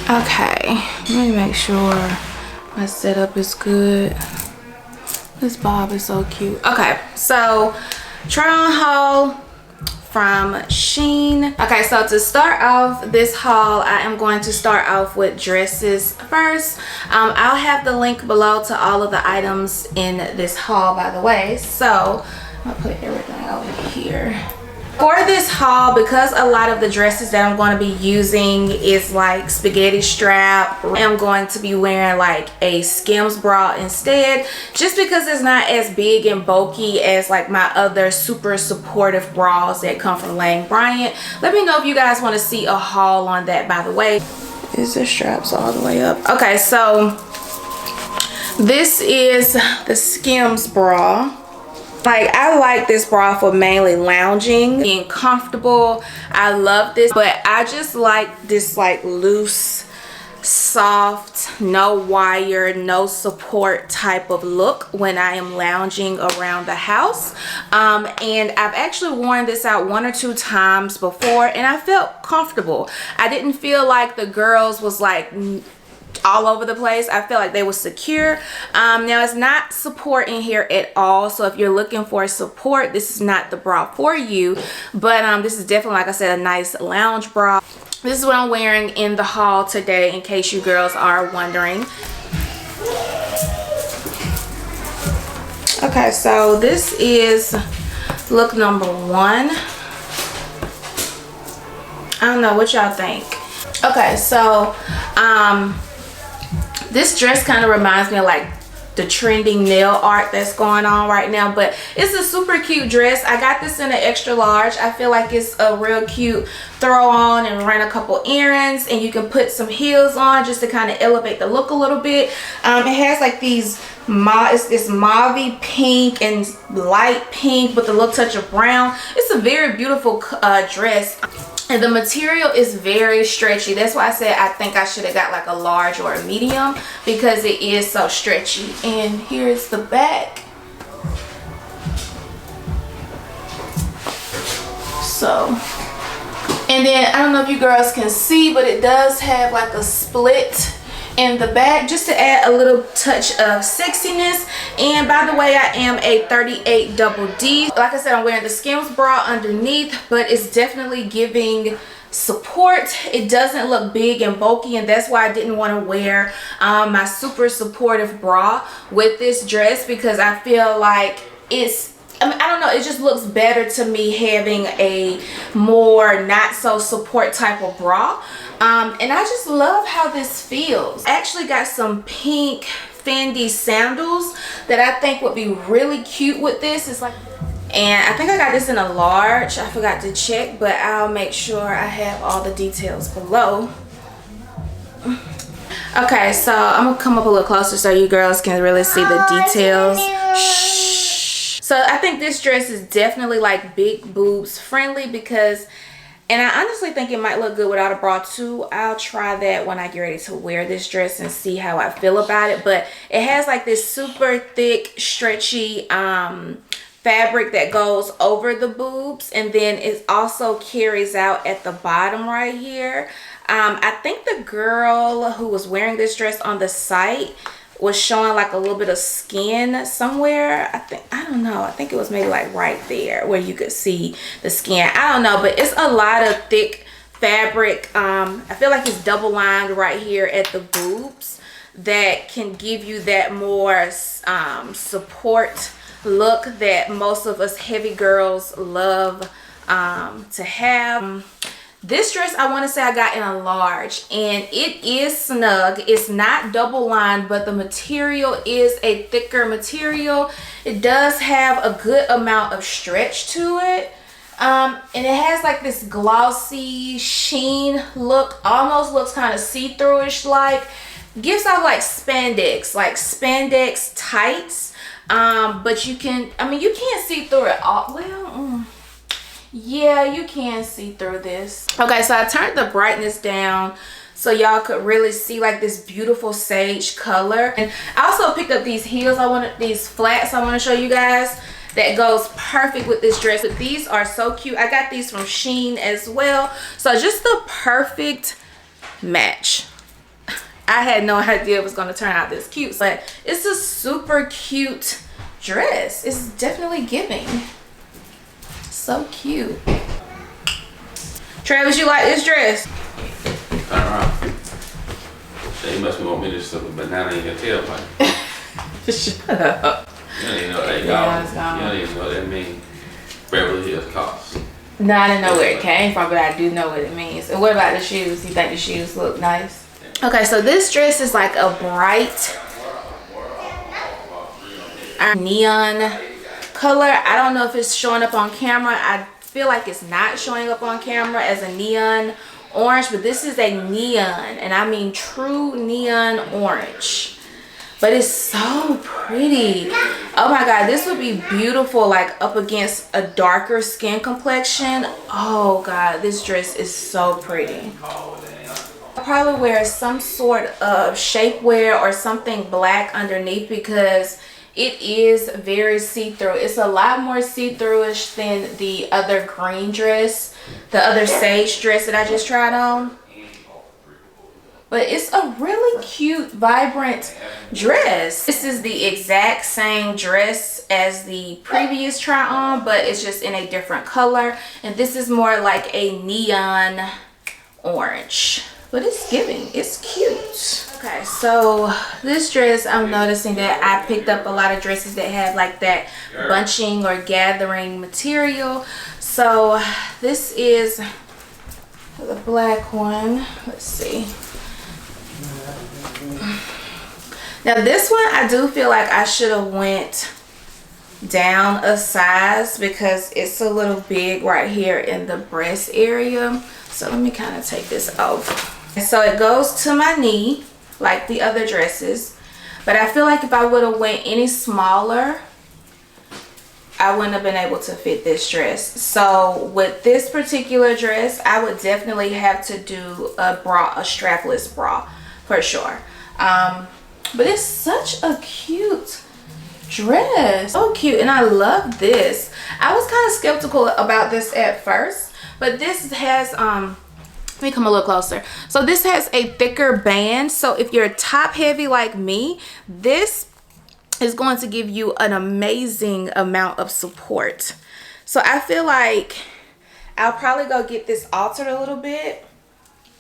Okay, let me make sure my setup is good. This bob is so cute. Okay, so try on haul from Shein. Okay, so to start off this haul, I am going to start off with dresses first. I'll have the link below to all of the items in this haul, by the way. So I'll put everything over here. For this haul, because a lot of the dresses that I'm going to be using is like spaghetti strap, I'm going to be wearing like a Skims bra instead, just because it's not as big and bulky as like my other super supportive bras that come from Lane Bryant. Let me know if you guys want to see a haul on that, by the way. Is the straps all the way up? Okay, so this is the Skims bra. Like, I like this bra for mainly lounging, being comfortable. I love this, but I just like this like loose, soft, no wire, no support type of look when I am lounging around the house. And I've actually worn this out 1 or 2 times before, and I felt comfortable. I didn't feel like the girls was like all over the place. I feel like they were secure. Now it's not support in here at all, so if you're looking for support, this is not the bra for you. But this is definitely, like I said, a nice lounge bra. This is what I'm wearing in the haul today, in case you girls are wondering. Okay, so this is look number 1. I don't know what y'all think. Okay, so this dress kind of reminds me of like the trending nail art that's going on right now, but it's a super cute dress. I got this in an extra large. I feel like it's a real cute throw on and run a couple errands, and you can put some heels on just to kind of elevate the look a little bit. It has like these it's this mauve pink and light pink with a little touch of brown. It's a very beautiful dress. And the material is very stretchy. That's why I said I think I should have got like a large or a medium, because it is so stretchy. And here's the back. So, and then I don't know if you girls can see, but it does have like a split in the back just to add a little touch of sexiness. And by the way, I am a 38 double D. Like I said, I'm wearing the Skims bra underneath, but it's definitely giving support. It doesn't look big and bulky, and that's why I didn't want to wear my super supportive bra with this dress, because I feel like I don't know, it just looks better to me having a more not so support type of bra. And I just love how this feels. I actually got some pink Fendi sandals that I think would be really cute with this. It's like, and I think I got this in a large. I forgot to check, but I'll make sure I have all the details below. Okay, so I'm gonna come up a little closer so you girls can really see the details. Shh. So I think this dress is definitely like big boobs friendly, because, and I honestly think it might look good without a bra too. I'll try that when I get ready to wear this dress and see how I feel about it. But it has like this super thick, stretchy fabric that goes over the boobs, and then it also carries out at the bottom right here. I think the girl who was wearing this dress on the site was showing like a little bit of skin somewhere. I don't know, I think it was maybe like right there where you could see the skin. I don't know, but it's a lot of thick fabric. I feel like it's double lined right here at the boobs, that can give you that more support look that most of us heavy girls love to have. This dress, I want to say I got in a large, and it is snug. It's not double lined, but the material is a thicker material. It does have a good amount of stretch to it. And it has like this glossy sheen look, almost looks kind of see-through-ish, like gives off like spandex tights. But you can, I mean, you can't see through it all. Well, yeah, you can see through this. Okay, so I turned the brightness down so y'all could really see like this beautiful sage color. And I also picked up these heels. These flats I want to show you guys that goes perfect with this dress. But these are so cute. I got these from Shein as well. So just the perfect match. I had no idea it was going to turn out this cute. But it's a super cute dress. It's definitely giving. So cute. Travis, you like this dress? Turn around. They must want me to stuff a banana in your tailpipe. Shut up. You don't even know what that You don't even know what that means. Beverly Hills costs. No, I didn't know where it came from, but I do know what it means. And what about the shoes? You think the shoes look nice? Okay, so this dress is like a bright neon color. I don't know if it's showing up on camera. I feel like it's not showing up on camera as a neon orange, but this is a neon, and I mean true neon orange. But it's so pretty. Oh my god, this would be beautiful like up against a darker skin complexion. Oh god, this dress is so pretty. I'll probably wear some sort of shapewear or something black underneath because it is very see-through. It's a lot more see-through-ish than the other green dress, the other sage dress that I just tried on. But it's a really cute, vibrant dress. This is the exact same dress as the previous try on, but it's just in a different color. And this is more like a neon orange. But it's giving. It's cute. Okay, so this dress, I'm noticing that I picked up a lot of dresses that have like that bunching or gathering material. So this is the black one. Let's see. Now this one, I do feel like I should have went down a size because it's a little big right here in the breast area. So let me kind of take this off. So it goes to my knee like the other dresses, but I feel like if I would have went any smaller, I wouldn't have been able to fit this dress. So with this particular dress, I would definitely have to do a bra, a strapless bra for sure. But it's such a cute dress. So cute, and I love this. I was kind of skeptical about this at first, but this has let me come a little closer. So this has a thicker band, so if you're top heavy like me, this is going to give you an amazing amount of support. So I feel like I'll probably go get this altered a little bit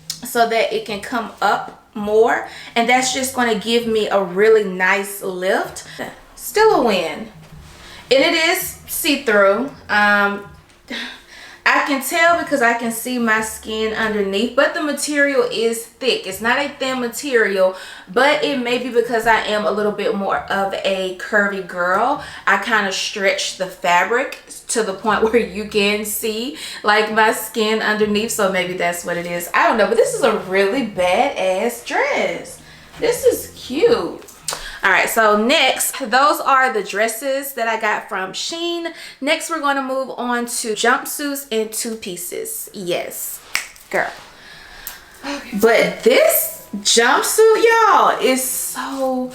so that it can come up more, and that's just going to give me a really nice lift. Still a win, and it is see-through. I can tell because I can see my skin underneath, but the material is thick. It's not a thin material, but it may be because I am a little bit more of a curvy girl. I kind of stretch the fabric to the point where you can see like my skin underneath, so maybe that's what it is. I don't know, but this is a really badass dress. This is cute. All right, so next, those are the dresses that I got from Shein. Next, we're going to move on to jumpsuits in 2 pieces. Yes, girl. Okay. But this jumpsuit, y'all, is so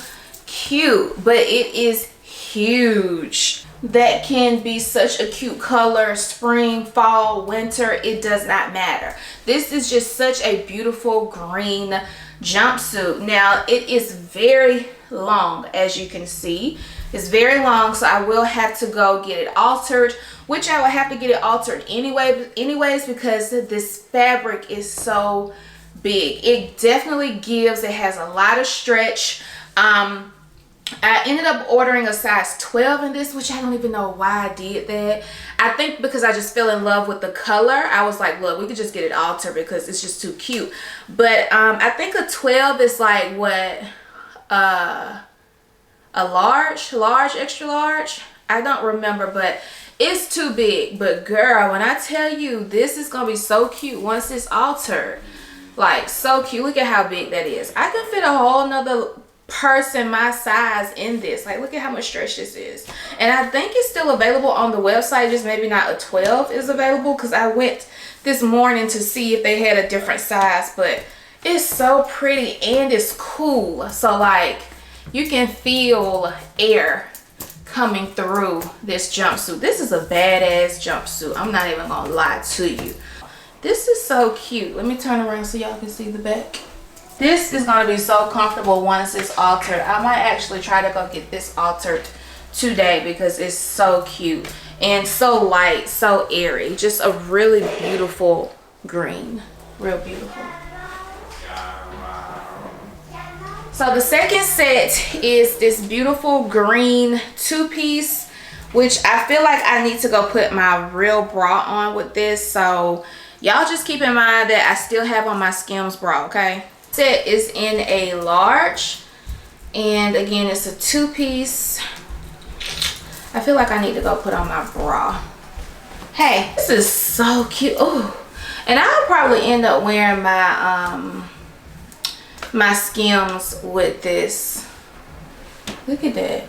cute, but it is huge. That can be such a cute color, spring, fall, winter, it does not matter. This is just such a beautiful green jumpsuit. Now, it is very long, as you can see. It's very long, so I will have to go get it altered, which I will have to get it altered anyways because this fabric is so big. It definitely gives, it has a lot of stretch. I ended up ordering a size 12 in this, which I don't even know why I did that. I think because I just fell in love with the color. I was like, look, we could just get it altered because it's just too cute. But I think a 12 is like what, a large, extra large. I don't remember, but it's too big. But girl, when I tell you, this is gonna be so cute once it's altered. Like, so cute. Look at how big that is. I can fit a whole nother person my size in this. Like, look at how much stretch this is. And I think it's still available on the website, just maybe not a 12 is available, because I went this morning to see if they had a different size. But it's so pretty and it's cool. So like, you can feel air coming through this jumpsuit. This is a badass jumpsuit. I'm not even gonna lie to you. This is so cute. Let me turn around so y'all can see the back. This is going to be so comfortable once it's altered. I might actually try to go get this altered today because it's so cute and so light, so airy. Just a really beautiful green. Real beautiful. So the second set is this beautiful green two-piece, which I feel like I need to go put my real bra on with this. So y'all just keep in mind that I still have on my Skims bra, okay? Set is in a large, and again, it's a two-piece. I feel like I need to go put on my bra. Hey, this is so cute. Oh, and I'll probably end up wearing my my Skims with this. Look at that.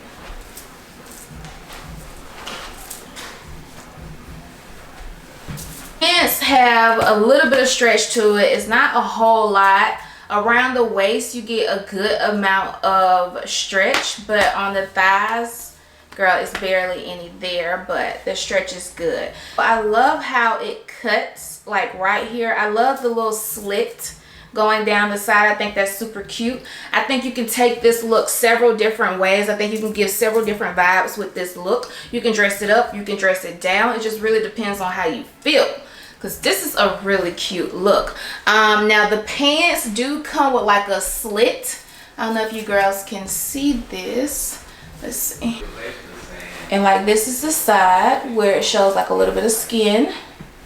Pants have a little bit of stretch to it. It's not a whole lot. Around the waist you get a good amount of stretch, but on the thighs, girl, it's barely any there, but the stretch is good. I love how it cuts like right here. I love the little slit going down the side. I think that's super cute. I think you can take this look several different ways. I think you can give several different vibes with this look. You can dress it up, you can dress it down. It just really depends on how you feel, because this is a really cute look. Now the pants do come with like a slit. I don't know if you girls can see this. Let's see. And like this is the side where it shows like a little bit of skin.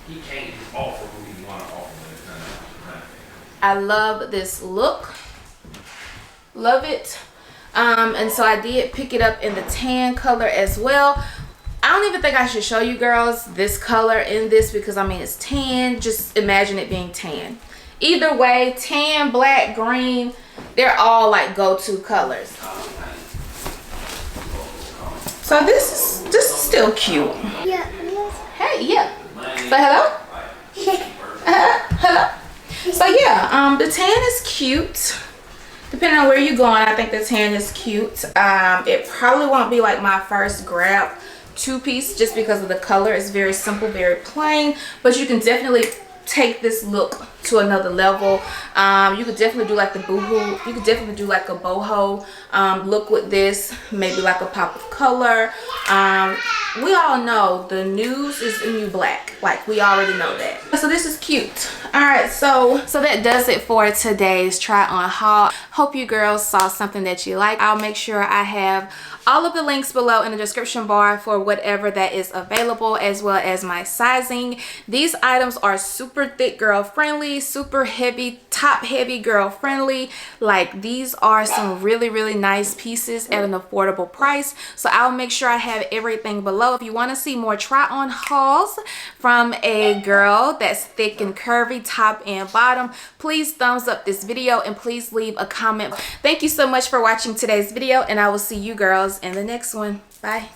You can't offer who you want to offer. I love this look. Love it. And so I did pick it up in the tan color as well. I don't even think I should show you girls this color in this because I mean it's tan. Just imagine it being tan. Either way, tan, black, green, they're all like go-to colors. So this is still cute. Yeah. Hey, yeah. Say hello. Hello. So yeah, the tan is cute. Depending on where you're going, I think the tan is cute. It probably won't be like my first grab two-piece just because of the color. It's very simple, very plain, but you can definitely take this look to another level. You could definitely do like the boohoo. You could definitely do like a boho look with this, maybe like a pop of color. We all know the news is the new black. Like we already know that. So this is cute. All right, so that does it for today's try on haul. Hope you girls saw something that you like. I'll make sure I have all of the links below in the description bar for whatever that is available, as well as my sizing. These items are super thick girl friendly, super heavy, top heavy girl friendly. Like these are some really nice pieces at an affordable price. So I'll make sure I have everything below. If you want to see more try on hauls from a girl that's thick and curvy top and bottom, please thumbs up this video and please leave a comment. Thank you so much for watching today's video, and I will see you girls in the next one. Bye.